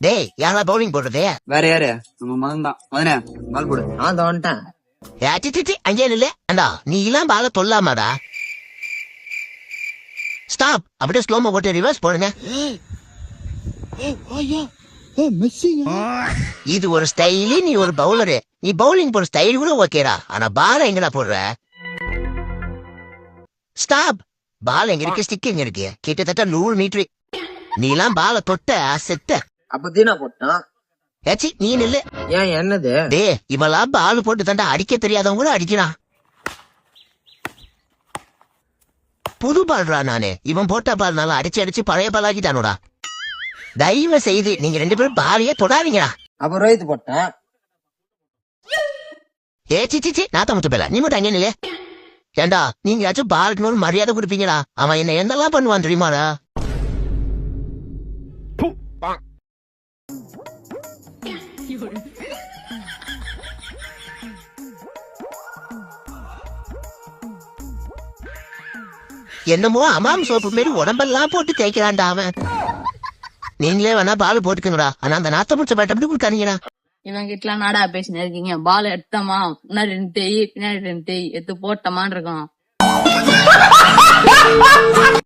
டேய் யாரா பவுலிங் போடுறதே? வேற யாரு? நம்ம மதன் தான். மதனே பால் போடு. நான் தோன்ட்டேன். அங்கே இல்ல அண்டா நீ எல்லாம் பால தொல்லாமாடா. ஸ்டாப். அப்படியே ஸ்லோமோ போட்டு ரிவர்ஸ் போடுங்க. இது ஒரு ஸ்டைலு, நீ ஒரு பவுலரு. நீ பவுலிங் போற ஸ்டைல் கூட ஓகேடா, ஆனா பால் எங்கடா போடுற? ஸ்டாப். பால் எங்க இருக்கு, ஸ்டிக் எங்க இருக்கு? கிட்டத்தட்ட 100 மீட்டர். நீ எல்லாம் பால தொட்ட செத்த. அப்ப தீனா போட்டான். ஏச்சி நீ நில்லு. ஏன் என்னது? டே இவெல்லாம் பால் போட்டு தாண்டா அடிக்க தெரியாதவங்க கூட அடிக்கிறான். புது பால்ரா நானு. இவன் போட்ட பால் நல்லா அடிச்சு அடிச்சு பழைய பால் ஆக்கிட்டானோடா. தயவு செய்து நீங்க 2 பேரும் பாலையே தொடாதீங்கடா. அப்ப ரோஹித் போட்டான். ஏச்சி நாத்த முத்து பேல நீ மட்டும் அங்கே நில்லு. ஏண்டா நீங்க யாச்சும் பாலுக்கு மரியாதை கொடுப்பீங்களா? அவன் என்ன என்னெல்லாம் பண்ணுவான் தெரியுமாடா? என்னமோ அமாம் சோப்பு மாரி உடம்பெல்லாம் போட்டு தேய்க்கிறான்டா அவன். நீங்களே வேணா பால் போட்டுக்கணுடா, ஆனா அந்த நாத்த முடிச்ச பேட்ட எப்படி கொடுக்காதீங்கடா. இவங்க கிட்ட நாடா பேசினு இருக்கீங்க. பால் எடுத்தமா முன்னாடி 2 தேய் பின்னாடி 2 தேய் எடுத்து போட்டமான்னு இருக்கும்.